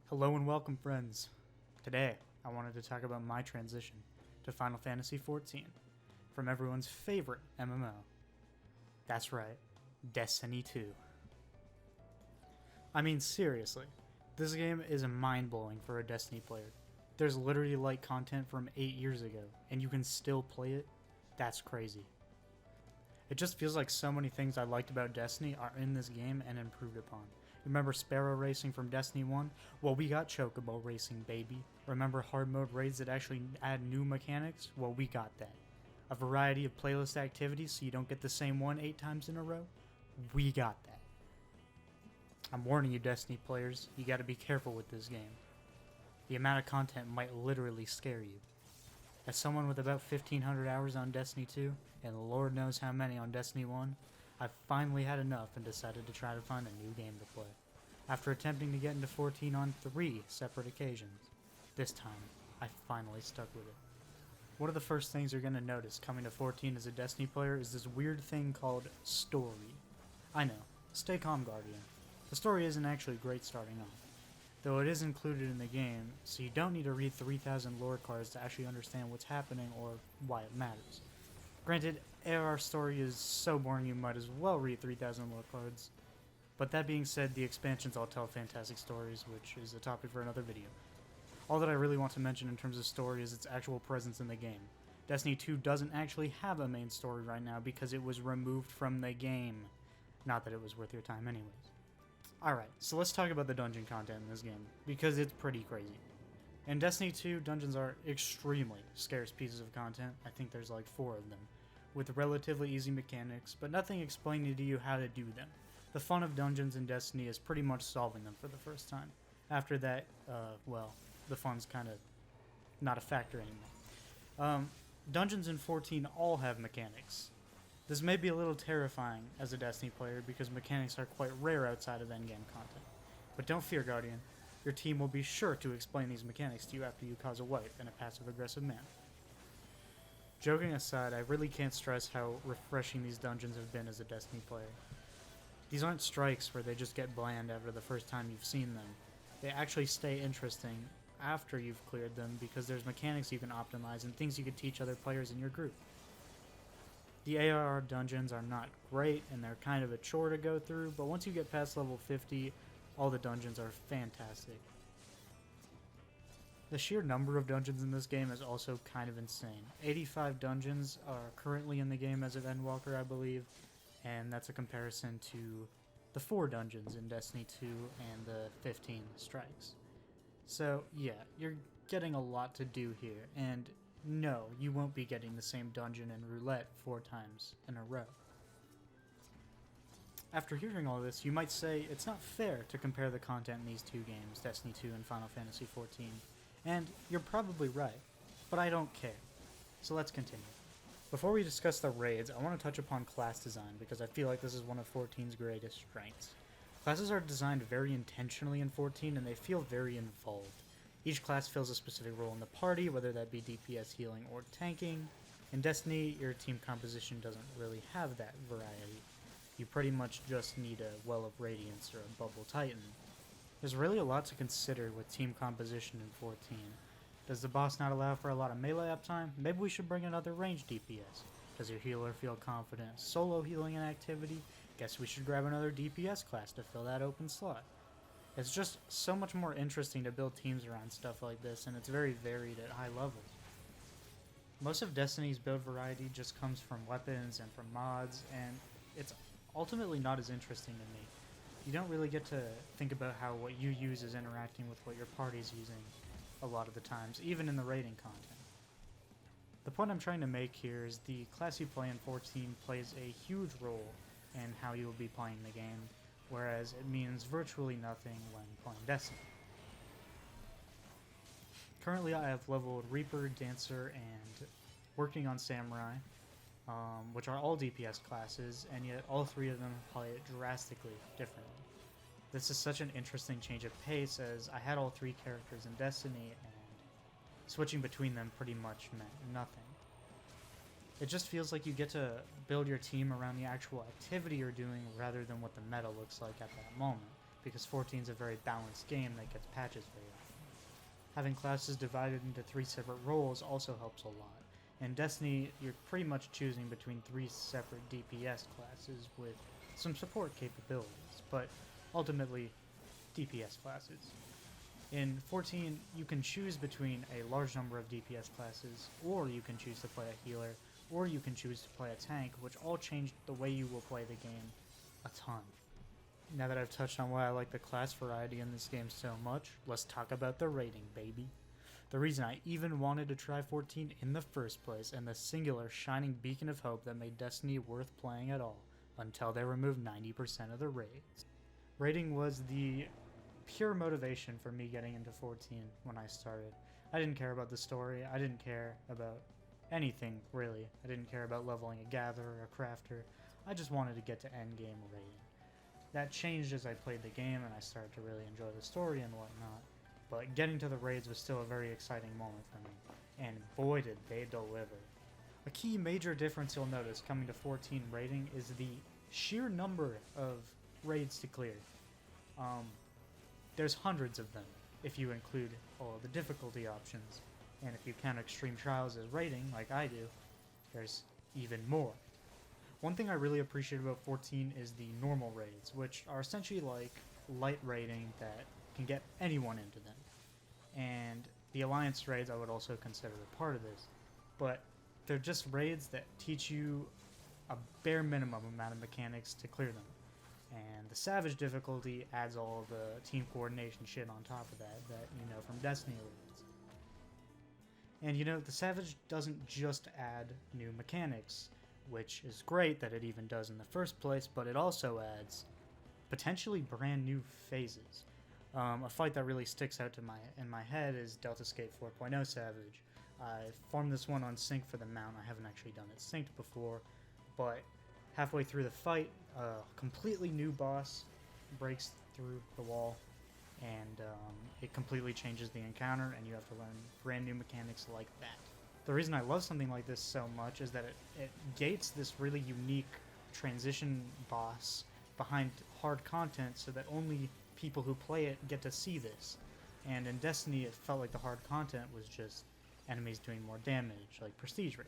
Hello and welcome, friends. Today, I wanted to talk about my transition to Final Fantasy XIV from everyone's favorite MMO. That's right, Destiny 2. I mean, seriously, this game is mind-blowing for a Destiny player. There's literally light content from 8 years ago, and you can still play it? That's crazy. It just feels like so many things I liked about Destiny are in this game and improved upon. Remember Sparrow Racing from Destiny 1? Well, we got Chocobo Racing, baby. Remember hard mode raids that actually add new mechanics? Well, we got that. A variety of playlist activities so you don't get the same one 8 times in a row? We got that. I'm warning you, Destiny players, you gotta be careful with this game. The amount of content might literally scare you. As someone with about 1,500 hours on Destiny 2, and Lord knows how many on Destiny 1, I finally had enough and decided to try to find a new game to play. After attempting to get into 14 on 3 separate occasions, this time, I finally stuck with it. One of the first things you're going to notice coming to 14 as a Destiny player is this weird thing called story. I know, stay calm, Guardian. The story isn't actually great starting off, though it is included in the game, so you don't need to read 3,000 lore cards to actually understand what's happening or why it matters. Granted, AR story is so boring you might as well read 3,000 lore cards. But that being said, the expansions all tell fantastic stories, which is a topic for another video. All that I really want to mention in terms of story is its actual presence in the game. Destiny 2 doesn't actually have a main story right now because it was removed from the game. Not that it was worth your time anyways. Alright, so let's talk about the dungeon content in this game, because it's pretty crazy. In Destiny 2, dungeons are extremely scarce pieces of content. I think there's like 4 of them, with relatively easy mechanics, but nothing explaining to you how to do them. The fun of dungeons in Destiny is pretty much solving them for the first time. After that, well, the fun's kind of not a factor anymore. Dungeons in 14 all have mechanics. This may be a little terrifying as a Destiny player because mechanics are quite rare outside of endgame content. But don't fear, Guardian. Your team will be sure to explain these mechanics to you after you cause a wipe in a passive-aggressive manner. Joking aside, I really can't stress how refreshing these dungeons have been as a Destiny player. These aren't strikes where they just get bland after the first time you've seen them. They actually stay interesting after you've cleared them because there's mechanics you can optimize and things you can teach other players in your group. The ARR dungeons are not great and they're kind of a chore to go through, but once you get past level 50, all the dungeons are fantastic. The sheer number of dungeons in this game is also kind of insane. 85 dungeons are currently in the game as of Endwalker, I believe, and that's a comparison to the 4 dungeons in Destiny 2 and the 15 strikes. So yeah, you're getting a lot to do here, and no, you won't be getting the same dungeon in roulette 4 times in a row. After hearing all this, you might say it's not fair to compare the content in these 2 games, Destiny 2 and Final Fantasy XIV, and you're probably right, but I don't care. So let's continue. Before we discuss the raids, I want to touch upon class design because I feel like this is one of 14's greatest strengths. Classes are designed very intentionally in 14 and they feel very involved. Each class fills a specific role in the party, whether that be DPS, healing, or tanking. In Destiny, your team composition doesn't really have that variety. You pretty much just need a Well of Radiance or a Bubble Titan. There's really a lot to consider with team composition in 14. Does the boss not allow for a lot of melee uptime? Maybe we should bring another ranged DPS. Does your healer feel confident solo healing an activity? Guess we should grab another DPS class to fill that open slot. It's just so much more interesting to build teams around stuff like this, and it's very varied at high levels. Most of Destiny's build variety just comes from weapons and from mods, and it's ultimately not as interesting to me. You don't really get to think about how what you use is interacting with what your party's using a lot of the times, even in the raiding content. The point I'm trying to make here is the class you play in 14 plays a huge role in how you will be playing the game, whereas it means virtually nothing when playing Destiny. Currently I have leveled Reaper, Dancer, and working on Samurai, which are all DPS classes, and yet all 3 of them play it drastically differently. This is such an interesting change of pace as I had all 3 characters in Destiny and switching between them pretty much meant nothing. It just feels like you get to build your team around the actual activity you're doing rather than what the meta looks like at that moment, because 14 is a very balanced game that gets patches very often. Having classes divided into 3 separate roles also helps a lot. In Destiny, you're pretty much choosing between 3 separate DPS classes with some support capabilities, but ultimately DPS classes. In 14, you can choose between a large number of DPS classes, or you can choose to play a healer, or you can choose to play a tank, which all change the way you will play the game a ton. Now that I've touched on why I like the class variety in this game so much, let's talk about the rating, baby. The reason I even wanted to try 14 in the first place, and the singular shining beacon of hope that made Destiny worth playing at all, until they removed 90% of the raids. Raiding was the pure motivation for me getting into 14 when I started. I didn't care about the story, I didn't care about anything really. I didn't care about leveling a gatherer or a crafter, I just wanted to get to endgame raiding. That changed as I played the game and I started to really enjoy the story and whatnot. But getting to the raids was still a very exciting moment for me, and boy did they deliver. A key major difference you'll notice coming to 14 raiding is the sheer number of raids to clear. There's hundreds of them if you include all of the difficulty options, and if you count extreme trials as raiding like I do, there's even more. One thing I really appreciate about 14 is the normal raids, which are essentially like light raiding that can get anyone into them. And the Alliance raids I would also consider a part of this, but they're just raids that teach you a bare minimum amount of mechanics to clear them. And the Savage difficulty adds all of the team coordination shit on top of that you know from Destiny raids. And you know, the Savage doesn't just add new mechanics, which is great that it even does in the first place, but it also adds potentially brand new phases. A fight that really sticks out in my head is Deltascape 4.0 Savage. I farmed this one on sync for the mount. I haven't actually done it synced before, but halfway through the fight, a completely new boss breaks through the wall, and it completely changes the encounter, and you have to learn brand new mechanics like that. The reason I love something like this so much is that it gates this really unique transition boss behind hard content so that only people who play it get to see this. And in Destiny, it felt like the hard content was just enemies doing more damage, like Prestige Raid.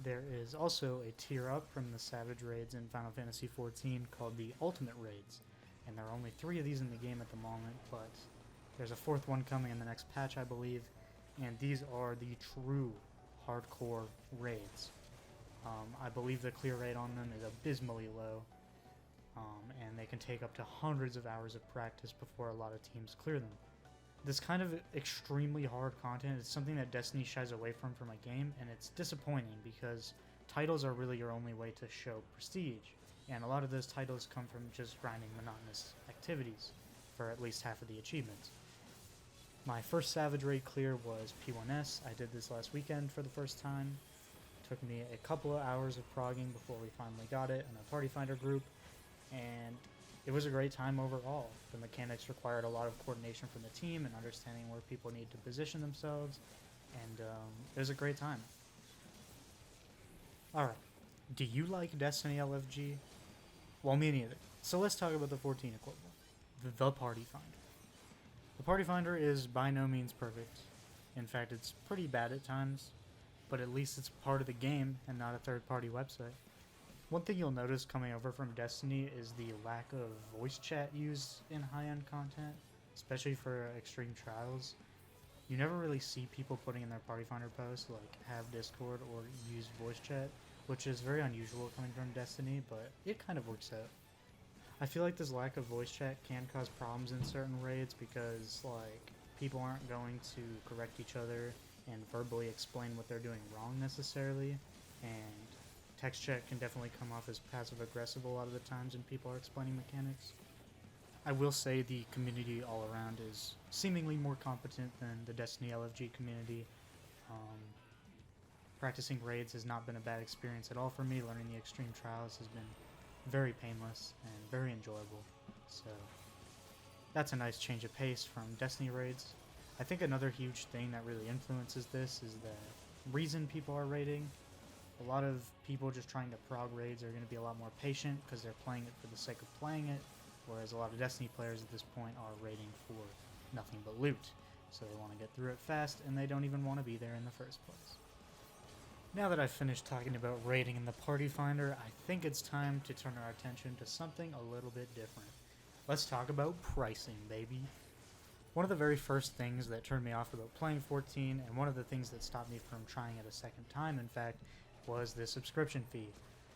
There is also a tier up from the Savage raids in Final Fantasy XIV called the Ultimate Raids, and there are only 3 of these in the game at the moment, but there's a 4th one coming in the next patch, I believe, and these are the true hardcore raids. I believe the clear rate on them is abysmally low, and they can take up to hundreds of hours of practice before a lot of teams clear them. This kind of extremely hard content is something that Destiny shies away from a game, and it's disappointing because titles are really your only way to show prestige, and a lot of those titles come from just grinding monotonous activities for at least half of the achievements. My first Savage raid clear was P1S. I did this last weekend for the first time. It took me a couple of hours of progging before we finally got it in a party finder group, and it was a great time overall. The mechanics required a lot of coordination from the team and understanding where people need to position themselves, and it was a great time. Alright, do you like Destiny LFG? Well, me neither. So let's talk about the 14 equivalent, the Party Finder. The Party Finder is by no means perfect. In fact, it's pretty bad at times, but at least it's part of the game and not a third-party website. One thing you'll notice coming over from Destiny is the lack of voice chat used in high-end content, especially for extreme trials. You never really see people putting in their Party Finder posts, like have Discord or use voice chat, which is very unusual coming from Destiny, but it kind of works out. I feel like this lack of voice chat can cause problems in certain raids because, like, people aren't going to correct each other and verbally explain what they're doing wrong necessarily, and text chat can definitely come off as passive-aggressive a lot of the times when people are explaining mechanics. I will say the community all around is seemingly more competent than the Destiny LFG community. Practicing raids has not been a bad experience at all for me. Learning the extreme trials has been very painless and very enjoyable. So that's a nice change of pace from Destiny raids. I think another huge thing that really influences this is the reason people are raiding. A lot of people just trying to prog raids are going to be a lot more patient because they're playing it for the sake of playing it. whereas a lot of Destiny players at this point are raiding for nothing but loot. So they want to get through it fast, and they don't even want to be there in the first place. Now that I've finished talking about raiding in the Party Finder, I think it's time to turn our attention to something a little bit different. Let's talk about pricing, baby. One of the very first things that turned me off about playing 14, and one of the things that stopped me from trying it a second time, in fact, was the subscription fee.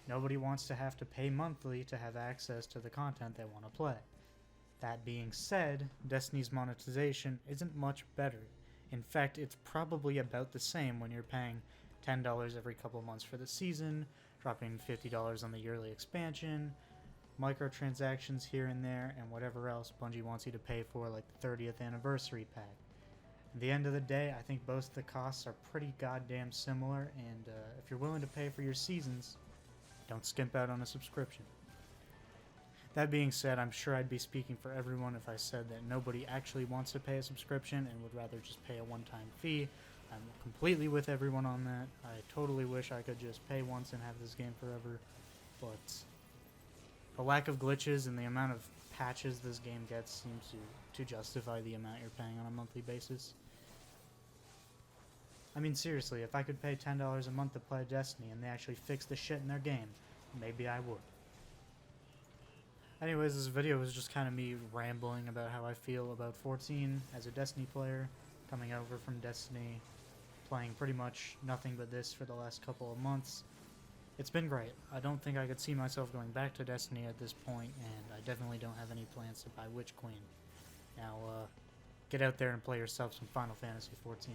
Nobody wants to have to pay monthly to have access to the content they want to play. That being said, Destiny's monetization isn't much better. In fact, it's probably about the same when you're paying $10 every couple months for the season, dropping $50 on the yearly expansion, microtransactions here and there, and whatever else Bungie wants you to pay for, like the 30th anniversary pack. At the end of the day, I think both the costs are pretty goddamn similar, and if you're willing to pay for your seasons, don't skimp out on a subscription. That being said, I'm sure I'd be speaking for everyone if I said that nobody actually wants to pay a subscription and would rather just pay a one-time fee. I'm completely with everyone on that. I totally wish I could just pay once and have this game forever, but the lack of glitches and the amount of patches this game gets seems to justify the amount you're paying on a monthly basis. I mean, seriously, if I could pay $10 a month to play Destiny and they actually fix the shit in their game, maybe I would. Anyways, this video was just kind of me rambling about how I feel about 14 as a Destiny player, coming over from Destiny, playing pretty much nothing but this for the last couple of months. It's been great. I don't think I could see myself going back to Destiny at this point, and I definitely don't have any plans to buy Witch Queen. Now, get out there and play yourself some Final Fantasy 14.